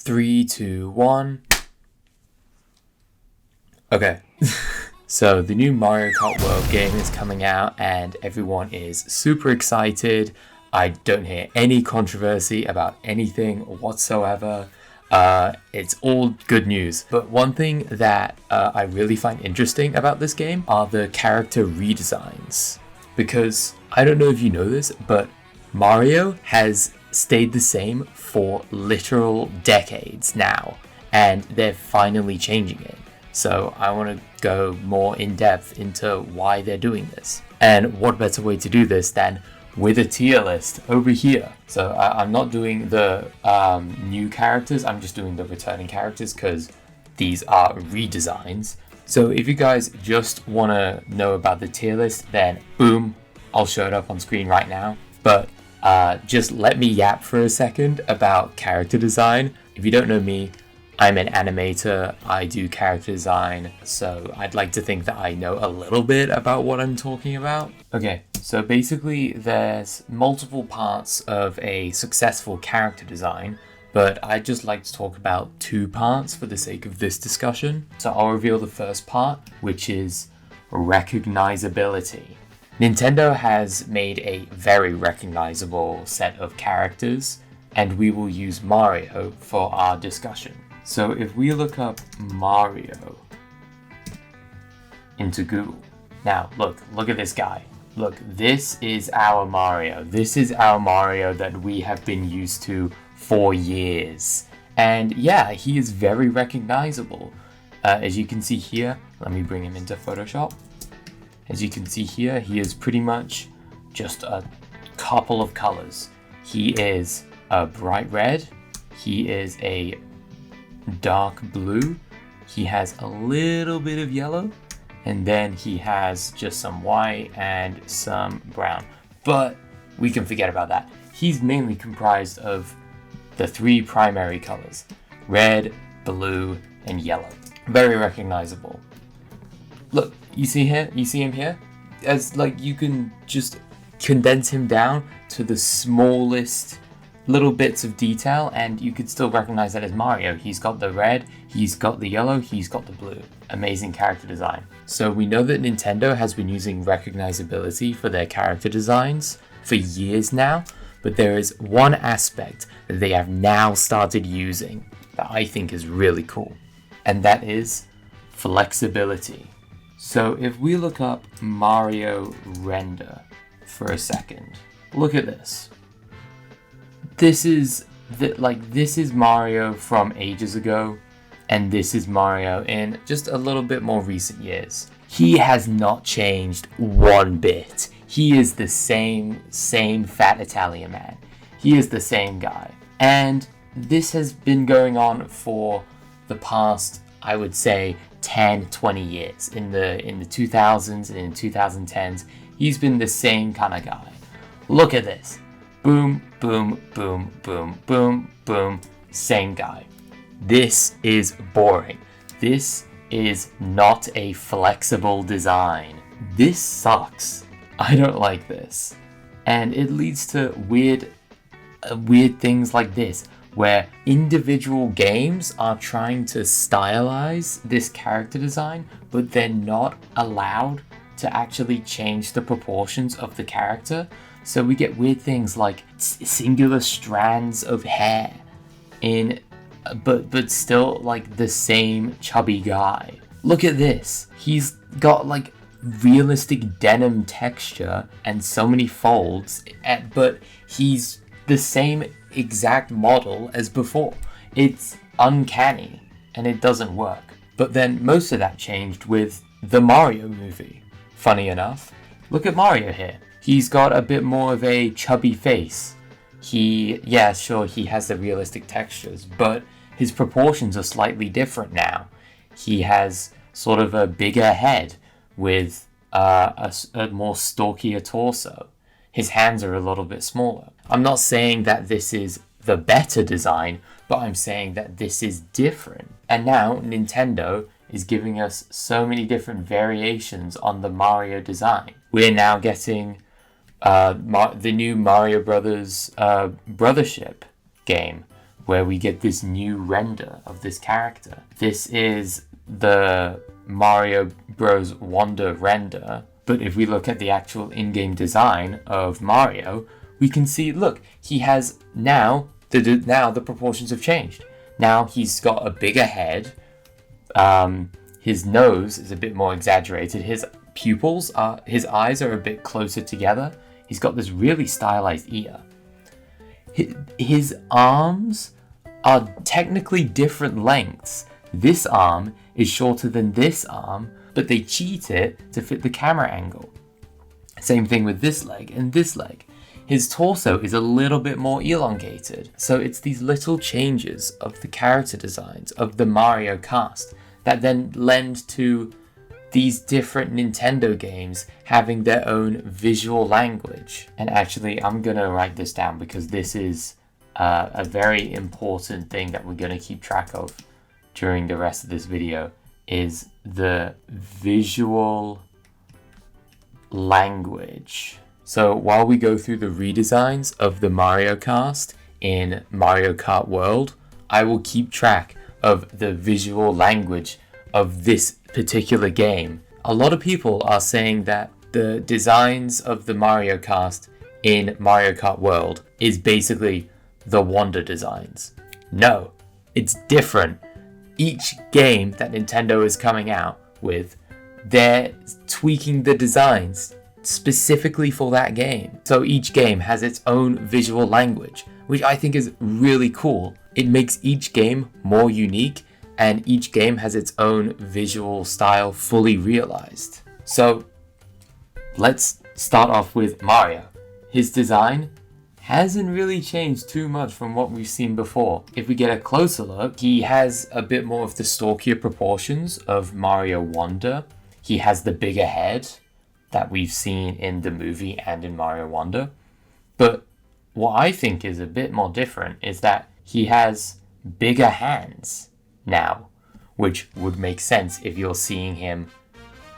3, 2, 1. Okay. So the new Mario Kart World game is coming out and everyone is super excited. I don't hear any controversy about anything whatsoever. It's all good news. But one thing that I really find interesting about this game are the character redesigns. Because I don't know if you know this, but Mario has stayed the same for literal decades now, and they're finally changing it. So I want to go more in depth into why they're doing this. And what better way to do this than with a tier list over here. So I'm not doing the new characters, I'm just doing the returning characters because these are redesigns. So if you guys just want to know about the tier list, then boom, I'll show it up on screen right now. But just let me yap for a second about character design. If you don't know me, I'm an animator, I do character design, so I'd like to think that I know a little bit about what I'm talking about. Okay, so basically there's multiple parts of a successful character design, but I'd just like to talk about 2 parts for the sake of this discussion. So I'll reveal the first part, which is recognizability. Nintendo has made a very recognizable set of characters, and we will use Mario for our discussion. So if we look up Mario into Google, now look at this guy. Look, this is our Mario. This is our Mario that we have been used to for years. And yeah, he is very recognizable. As you can see here, let me bring him into Photoshop. As you can see here, he is pretty much just a couple of colors. He is a bright red. He is a dark blue. He has a little bit of yellow, and then he has just some white and some brown. But we can forget about that. He's mainly comprised of the 3 primary colors: red, blue, and yellow. Very recognizable. Look, you see him here? As like you can just condense him down to the smallest little bits of detail and you could still recognize that as Mario. He's got the red, he's got the yellow, he's got the blue. Amazing character design. So we know that Nintendo has been using recognizability for their character designs for years now, but there is one aspect that they have now started using that I think is really cool, and that is flexibility. So if we look up Mario render for a second, look at this. This is Mario from ages ago, and this is Mario in just a little bit more recent years. He has not changed one bit. He is the same fat Italian man. He is the same guy. And this has been going on for the past, I would say, 10, 20 years. In the 2000s and in 2010s, he's been the same kind of guy. Look at this. Boom, boom, boom, boom, boom, boom. Same guy. This is boring. This is not a flexible design. This sucks. I don't like this. And it leads to weird things like this, where individual games are trying to stylize this character design, but they're not allowed to actually change the proportions of the character. So we get weird things like singular strands of hair but still like the same chubby guy. Look at this. He's got like realistic denim texture and so many folds, but he's the same exact model as before. It's uncanny and it doesn't work. But then most of that changed with the Mario movie. Funny enough, look at Mario here. He's got a bit more of a chubby face. He has the realistic textures, but his proportions are slightly different now. He has sort of a bigger head with a more stalkier torso. His hands are a little bit smaller. I'm not saying that this is the better design, but I'm saying that this is different. And now Nintendo is giving us so many different variations on the Mario design. We're now getting the new Mario Brothers Brothership game, where we get this new render of this character. This is the Mario Bros. Wonder render, but if we look at the actual in-game design of Mario, we can see, look, he has now the proportions have changed. Now he's got a bigger head. His nose is a bit more exaggerated. His eyes are a bit closer together. He's got this really stylized ear. His arms are technically different lengths. This arm is shorter than this arm, but they cheat it to fit the camera angle. Same thing with this leg and this leg. His torso is a little bit more elongated. So it's these little changes of the character designs of the Mario cast that then lend to these different Nintendo games having their own visual language. And actually, I'm gonna write this down because this is a very important thing that we're gonna keep track of during the rest of this video, is the visual language. So while we go through the redesigns of the Mario cast in Mario Kart World, I will keep track of the visual language of this particular game. A lot of people are saying that the designs of the Mario cast in Mario Kart World is basically the Wonder designs. No, it's different. Each game that Nintendo is coming out with, they're tweaking the designs specifically for that game. So each game has its own visual language, which I think is really cool. It makes each game more unique, and each game has its own visual style fully realized. So let's start off with Mario. His design hasn't really changed too much from what we've seen before. If we get a closer look, he has a bit more of the stockier proportions of Mario Wonder. He has the bigger head that we've seen in the movie and in Mario Wonder. But what I think is a bit more different is that he has bigger hands now, which would make sense if you're seeing him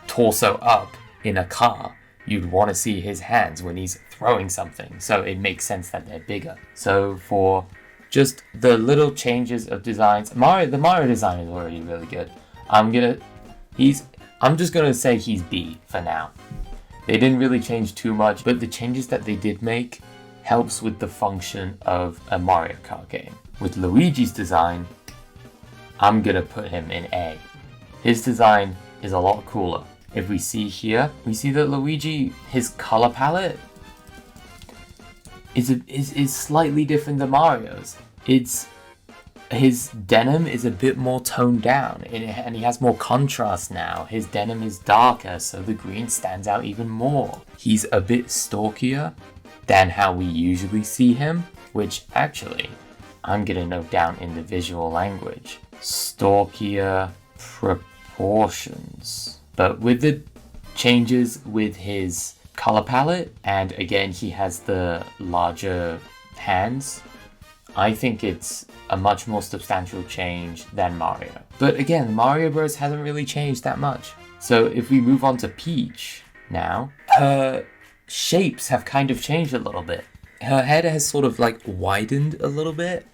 torso up in a car. You'd want to see his hands when he's throwing something, so it makes sense that they're bigger. So for just the little changes of designs, the Mario design is already really good. I'm just gonna say he's B for now. They didn't really change too much, but the changes that they did make helps with the function of a Mario Kart game. With Luigi's design, I'm gonna put him in A. His design is a lot cooler. If we see here, we see that Luigi, his color palette is slightly different than Mario's. His denim is a bit more toned down, and he has more contrast now. His denim is darker, so the green stands out even more. He's a bit stalkier than how we usually see him, which actually I'm gonna note down in the visual language. Stalkier proportions. But with the changes with his color palette, and again he has the larger hands, I think it's a much more substantial change than Mario. But again, Mario Bros. Hasn't really changed that much. So if we move on to Peach now, her shapes have kind of changed a little bit. Her head has sort of like widened a little bit,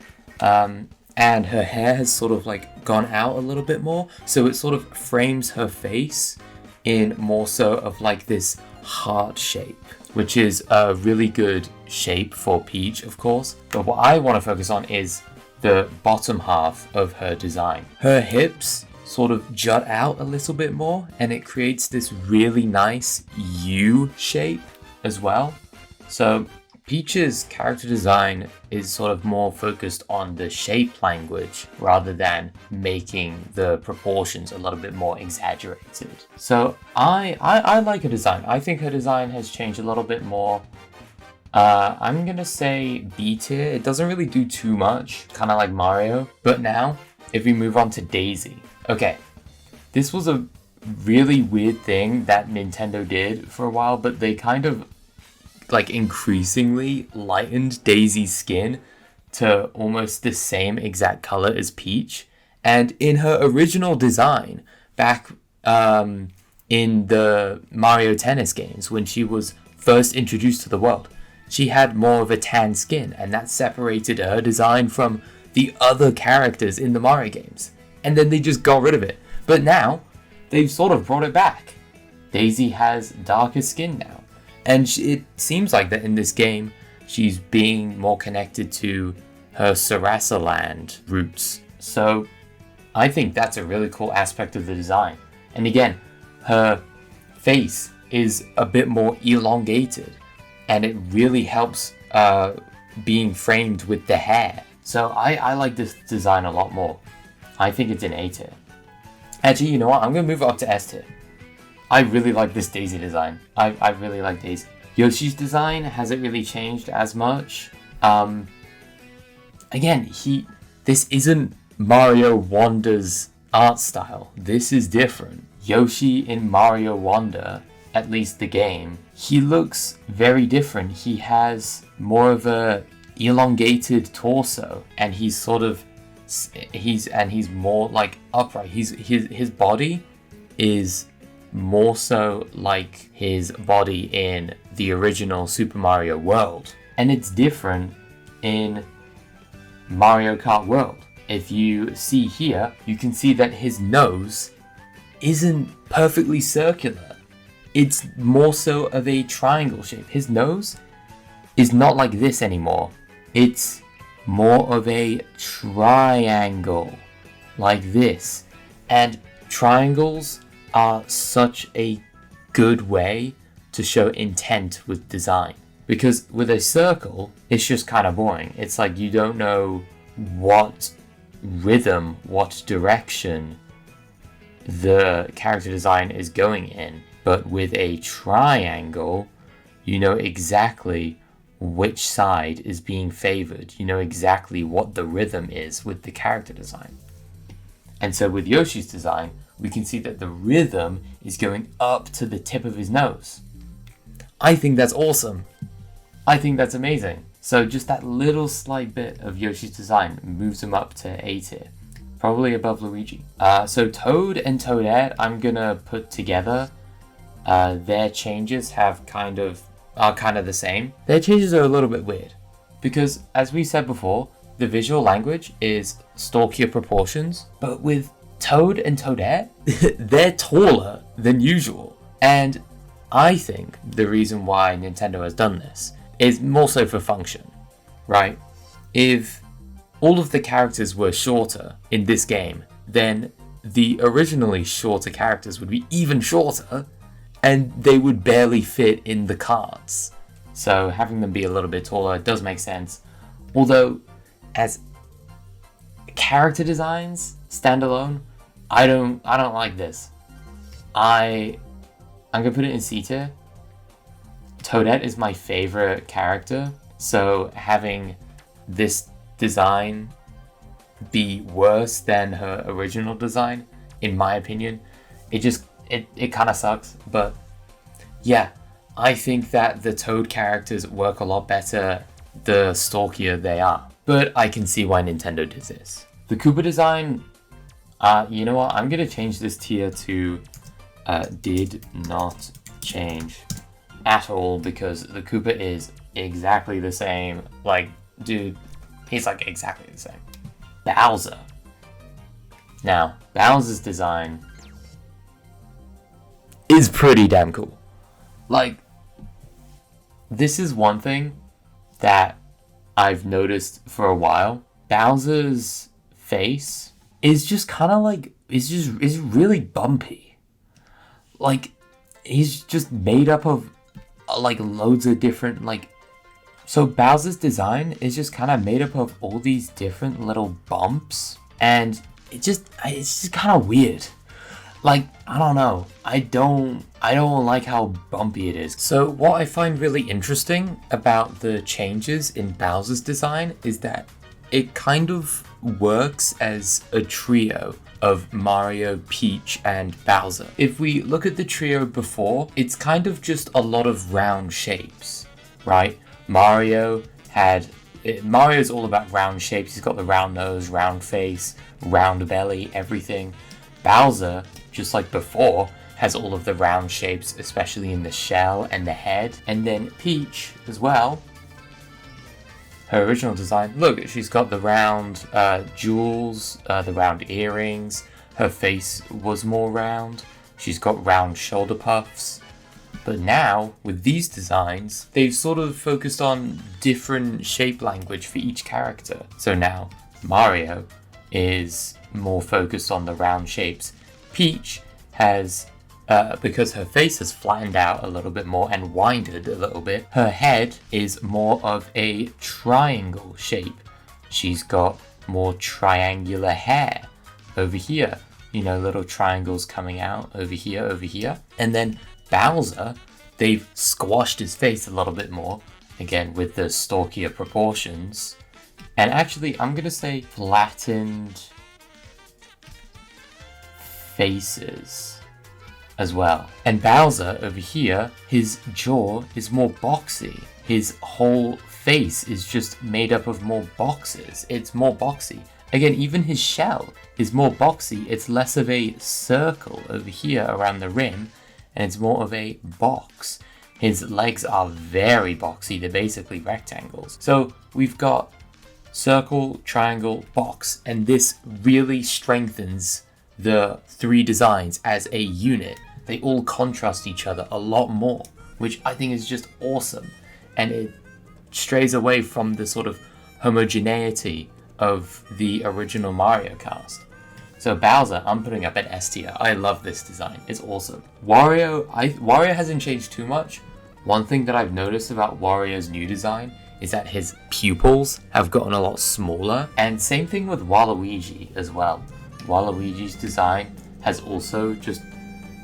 and her hair has sort of like gone out a little bit more, so it sort of frames her face in more so of like this heart shape, which is a really good shape for Peach, of course. But what I want to focus on is the bottom half of her design. Her hips sort of jut out a little bit more, and it creates this really nice U shape as well. So Peach's character design is sort of more focused on the shape language rather than making the proportions a little bit more exaggerated. So I like her design. I think her design has changed a little bit more. I'm gonna say B tier. It doesn't really do too much, kind of like Mario. But now, if we move on to Daisy. Okay, this was a really weird thing that Nintendo did for a while, but they kind of like increasingly lightened Daisy's skin to almost the same exact color as Peach. And in her original design, back in the Mario Tennis games, when she was first introduced to the world, she had more of a tan skin, and that separated her design from the other characters in the Mario games. And then they just got rid of it. But now, they've sort of brought it back. Daisy has darker skin now. And it seems like that in this game, she's being more connected to her Sarasaland roots. So I think that's a really cool aspect of the design. And again, her face is a bit more elongated, and it really helps being framed with the hair. So I like this design a lot more. I think it's an A tier. Actually, you know what? I'm going to move it up to S tier. I really like this Daisy design. I really like Daisy. Yoshi's design hasn't really changed as much. Again, this isn't Mario Wonder's art style. This is different. Yoshi in Mario Wonder, at least the game, he looks very different. He has more of a elongated torso, and he's more like upright. His body is more so like his body in the original Super Mario World, and it's different in Mario Kart World. If you see here, you can see that his nose isn't perfectly circular. It's more so of a triangle shape. His nose is not like this anymore. It's more of a triangle, like this. And triangles are such a good way to show intent with design. Because with a circle, it's just kind of boring. It's like you don't know what rhythm, what direction the character design is going in. But with a triangle, you know exactly which side is being favored. You know exactly what the rhythm is with the character design. And so with Yoshi's design, we can see that the rhythm is going up to the tip of his nose. I think that's awesome. I think that's amazing. So just that little slight bit of Yoshi's design moves him up to A tier, probably above Luigi. So Toad and Toadette, I'm gonna put together. Their changes are kind of the same. Their changes are a little bit weird because, as we said before, the visual language is stalkier proportions, but with Toad and Toadette, they're taller than usual. And I think the reason why Nintendo has done this is more so for function, right? If all of the characters were shorter in this game, then the originally shorter characters would be even shorter, and they would barely fit in the carts. So having them be a little bit taller does make sense. Although, as character designs standalone, I don't like this. I'm gonna put it in C tier. Toadette is my favorite character, so having this design be worse than her original design, in my opinion, it kind of sucks. But yeah, I think that the Toad characters work a lot better the stalkier they are. But I can see why Nintendo did this. The Koopa design, you know what? I'm gonna change this tier to did not change at all, because the Koopa is exactly the same. Like, dude, he's like exactly the same. Bowser. Now, Bowser's design is pretty damn cool. Like, this is one thing that I've noticed for a while. Bowser's face is just kind of like, is really bumpy. Like, he's just made up of like loads of different so Bowser's design is just kind of made up of all these different little bumps, and it's just kind of weird. Like, I don't know. I don't like how bumpy it is. So what I find really interesting about the changes in Bowser's design is that it kind of works as a trio of Mario, Peach, and Bowser. If we look at the trio before, it's kind of just a lot of round shapes, right? Mario's all about round shapes. He's got the round nose, round face, round belly, everything. Bowser, just like before, has all of the round shapes, especially in the shell and the head. And then Peach as well her original design, look, she's got the round jewels, the round earrings. Her face was more round. She's got round shoulder puffs. But now, with these designs, they've sort of focused on different shape language for each character. So now, Mario is more focused on the round shapes. Peach has, because her face has flattened out a little bit more and winded a little bit, her head is more of a triangle shape. She's got more triangular hair over here. You know, little triangles coming out over here. And then Bowser, they've squashed his face a little bit more, again with the stalkier proportions. And actually, I'm gonna say flattened faces as well. And Bowser over here, his jaw is more boxy. His whole face is just made up of more boxes. It's more boxy. Again, even his shell is more boxy. It's less of a circle over here around the rim, and it's more of a box. His legs are very boxy. They're basically rectangles. So we've got circle, triangle, box, and this really strengthens the three designs as a unit. They all contrast each other a lot more, which I think is just awesome. And it strays away from the sort of homogeneity of the original Mario cast. So Bowser, I'm putting up an S tier. I love this design. It's awesome. Wario hasn't changed too much. One thing that I've noticed about Wario's new design is that his pupils have gotten a lot smaller. And same thing with Waluigi as well. Waluigi's design has also just,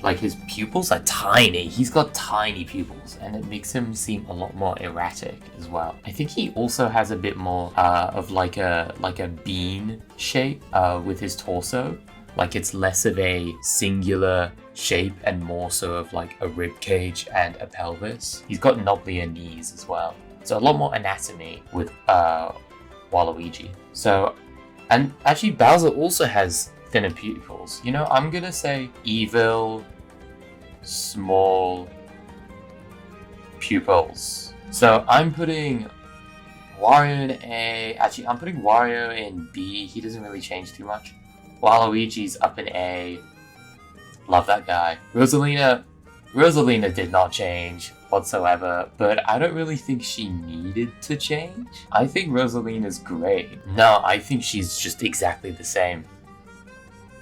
like, his pupils are tiny. He's got tiny pupils, and it makes him seem a lot more erratic as well. I think he also has a bit more of like a bean shape with his torso. Like, it's less of a singular shape and more so of like a rib cage and a pelvis. He's got knobblier knees as well. So a lot more anatomy with Waluigi. So, and actually Bowser also has thinner pupils. You know, I'm gonna say evil, small pupils. So I'm putting Wario in A. Actually, I'm putting Wario in B. He doesn't really change too much. Waluigi's up in A. Love that guy. Rosalina did not change whatsoever, but I don't really think she needed to change. I think Rosalina's great. No, I think she's just exactly the same.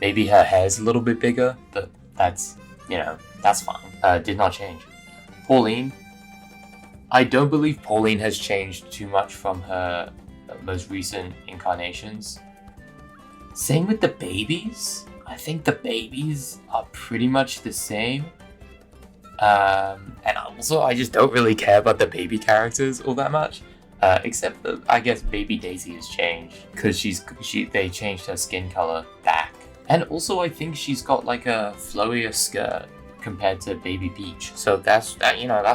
Maybe her hair's a little bit bigger, but that's, you know, that's fine. Did not change. Pauline. I don't believe Pauline has changed too much from her most recent incarnations. Same with the babies. I think the babies are pretty much the same. And also, I just don't really care about the baby characters all that much. Except that I guess Baby Daisy has changed because they changed her skin color back. And also, I think she's got like a flowier skirt compared to Baby Peach. So that's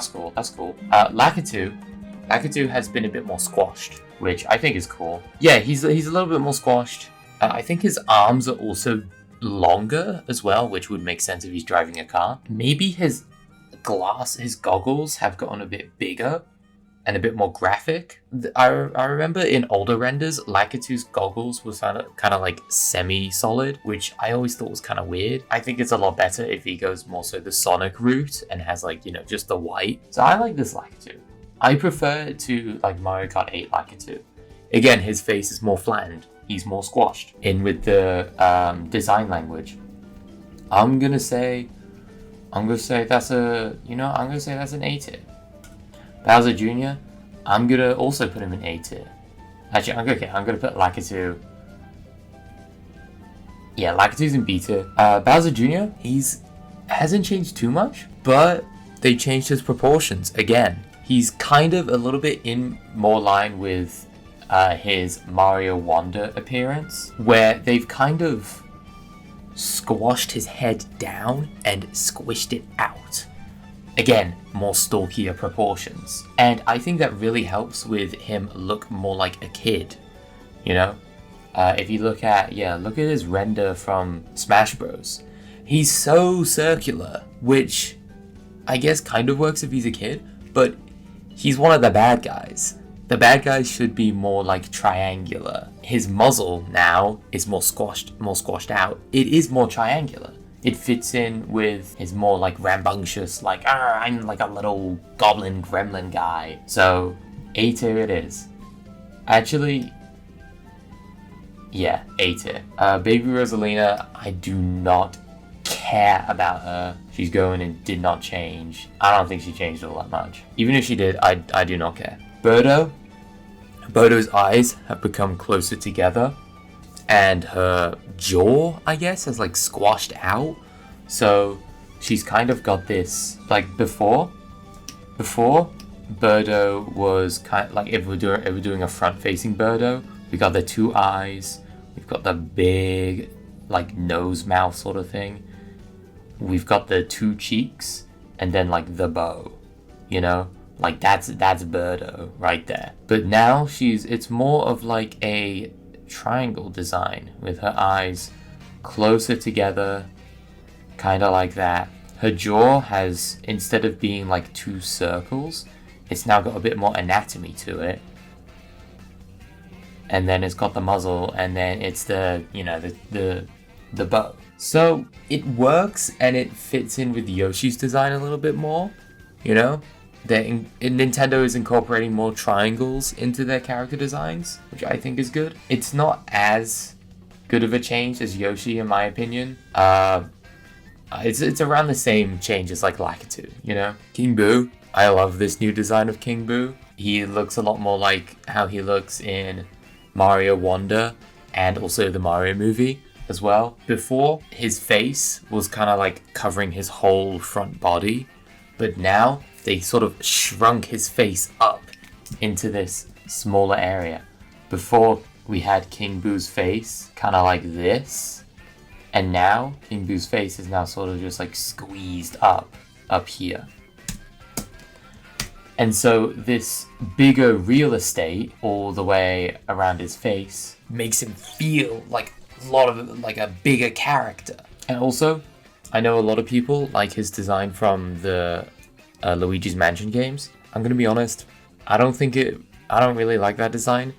cool. That's cool. Lacatu has been a bit more squashed, which I think is cool. Yeah, he's a little bit more squashed. I think his arms are also longer as well, which would make sense if he's driving a car. Maybe his goggles have gotten a bit bigger and a bit more graphic. I remember in older renders, Lacatu's goggles was kind of like semi-solid, which I always thought was kind of weird. I think it's a lot better if he goes more so the Sonic route and has like, you know, just the white. So I like this Lacatu. I prefer it to like Mario Kart 8 Lacatu. Again, his face is more flattened. He's more squashed. In with the design language. I'm gonna say that's an A tier. Bowser Jr., I'm gonna also put him in A tier. Actually, I'm gonna put Lacatu. Yeah, Lacatu's in B tier. Bowser Jr., hasn't changed too much, but they changed his proportions again. He's kind of a little bit in more line with his Mario Wonder appearance, where they've kind of squashed his head down and squished it out. Again, more stalkier proportions. And I think that really helps with him look more like a kid, you know? If you look at his render from Smash Bros. He's so circular, which I guess kind of works if he's a kid, but he's one of the bad guys. The bad guy should be more like triangular. His muzzle now is more squashed out. It is more triangular. It fits in with his more like rambunctious, like, I'm like a little goblin gremlin guy. So A tier it is. Actually, yeah, A tier. Baby Rosalina, I do not care about her. She's going and did not change. I don't think she changed all that much. Even if she did, I do not care. Birdo's eyes have become closer together, and her jaw, I guess, has like squashed out. So she's kind of got this, like before Birdo was kind of like, if we're doing a front-facing Birdo, we got the two eyes, we've got the big like nose mouth sort of thing, we've got the two cheeks, and then like the bow, you know, like that's Birdo right there. But now it's more of like a triangle design with her eyes closer together, kind of like that. Her jaw has, instead of being like two circles, it's now got a bit more anatomy to it. And then it's got the muzzle, and then it's the, you know, the bow. So it works, and it fits in with Yoshi's design a little bit more, you know? Nintendo is incorporating more triangles into their character designs, which I think is good. It's not as good of a change as Yoshi, in my opinion. It's around the same change as like Lacatu, you know? King Boo, I love this new design of King Boo. He looks a lot more like how he looks in Mario Wonder and also the Mario movie as well. Before, his face was kind of like covering his whole front body, but now they sort of shrunk his face up into this smaller area. Before, we had King Boo's face kind of like this, and now King Boo's face is now sort of just like squeezed up here. And so this bigger real estate all the way around his face makes him feel like a bigger character. And also, I know a lot of people like his design from the Luigi's Mansion games. I'm gonna be honest, I don't really like that design.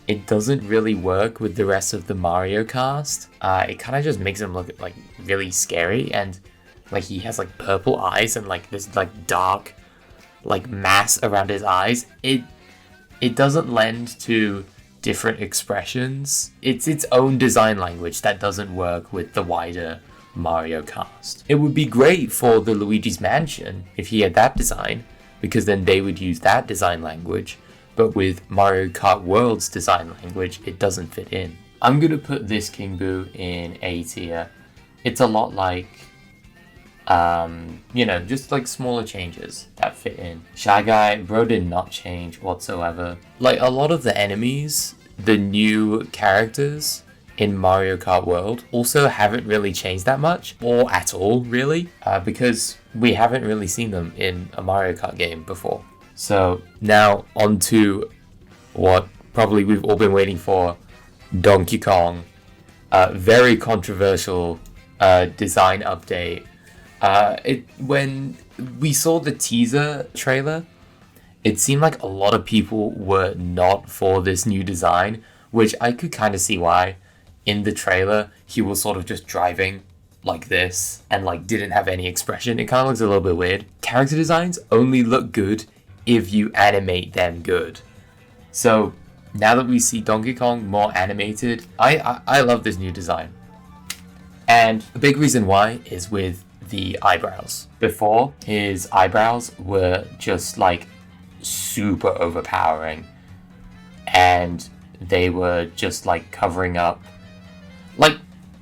It doesn't really work with the rest of the Mario cast. It kind of just makes him look like really scary, and like he has like purple eyes and like this like dark like mass around his eyes. It doesn't lend to different expressions. It's its own design language that doesn't work with the wider Mario cast. It would be great for the Luigi's Mansion if he had that design, because then they would use that design language, but with Mario Kart World's design language, it doesn't fit in. I'm gonna put this King Boo in A tier. It's a lot like, you know, just like smaller changes that fit in. Shy Guy, bro, did not change whatsoever. Like a lot of the enemies, the new characters in Mario Kart World also haven't really changed that much, or at all really, because we haven't really seen them in a Mario Kart game before. So now on to what probably we've all been waiting for, Donkey Kong. Very controversial design update. When we saw the teaser trailer, it seemed like a lot of people were not for this new design, which I could kind of see why. In the trailer, he was sort of just driving like this and like didn't have any expression. It kind of looks a little bit weird. Character designs only look good if you animate them good. So now that we see Donkey Kong more animated, I love this new design. And the big reason why is with the eyebrows. Before, his eyebrows were just like super overpowering, and they were just like covering up, like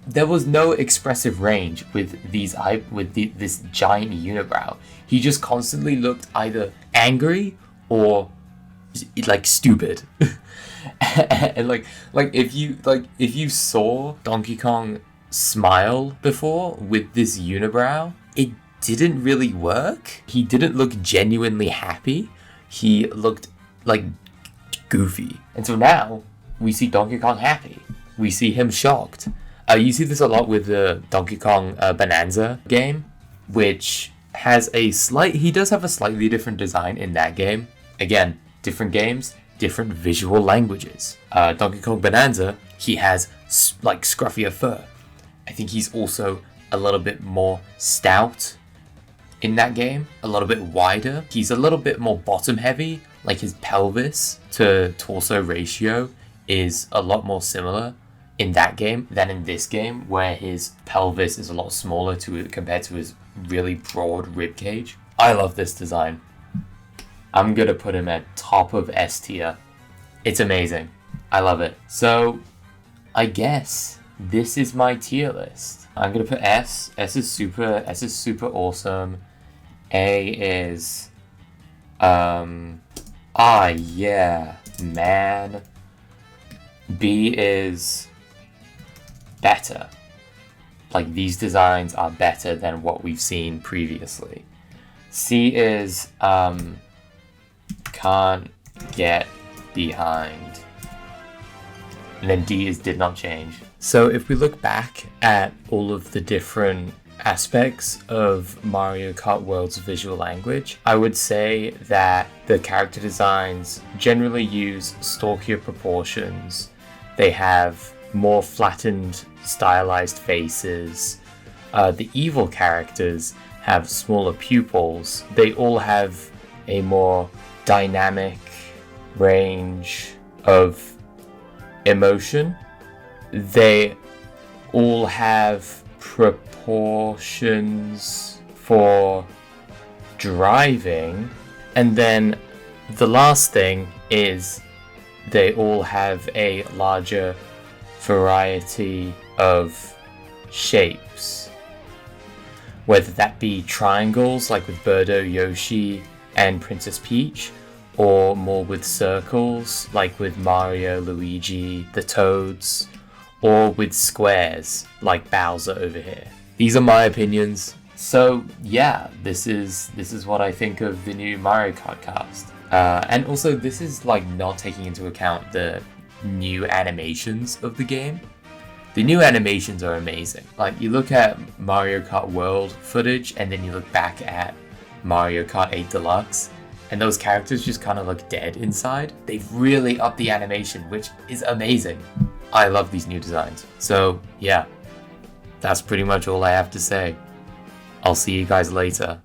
there was no expressive range with this giant unibrow. He just constantly looked either angry or like stupid. And like if you saw Donkey Kong smile before with this unibrow, it didn't really work. He didn't look genuinely happy. He looked like goofy. And so now we see Donkey Kong happy. We see him shocked. You see this a lot with the Donkey Kong Bonanza game, which has he does have a slightly different design in that game. Again, different games, different visual languages. Donkey Kong Bonanza, he has like scruffier fur. I think he's also a little bit more stout in that game, a little bit wider. He's a little bit more bottom heavy, like his pelvis to torso ratio is a lot more similar in that game than in this game, where his pelvis is a lot smaller compared to his really broad rib cage. I love this design. I'm gonna put him at top of S tier. It's amazing. I love it. So I guess this is my tier list. I'm gonna put S. S is super awesome. A is yeah, man. B is better. Like, these designs are better than what we've seen previously. C is can't get behind. And then D is did not change. So if we look back at all of the different aspects of Mario Kart World's visual language, I would say that the character designs generally use stalkier proportions. They have more flattened, stylized faces. The evil characters have smaller pupils. They all have a more dynamic range of emotion. They all have proportions for driving. And then the last thing is they all have a larger variety of shapes, whether that be triangles like with Birdo, Yoshi, and Princess Peach, or more with circles like with Mario, Luigi, the Toads, or with squares like Bowser over here. These are my opinions. So yeah, this is what I think of the new Mario Kart cast. And also, this is like not taking into account the new animations of the game. The new animations are amazing. Like, you look at Mario Kart World footage and then you look back at Mario Kart 8 Deluxe, and those characters just kind of look dead inside. They've really upped the animation, which is amazing. I love these new designs. So yeah, that's pretty much all I have to say. I'll see you guys later.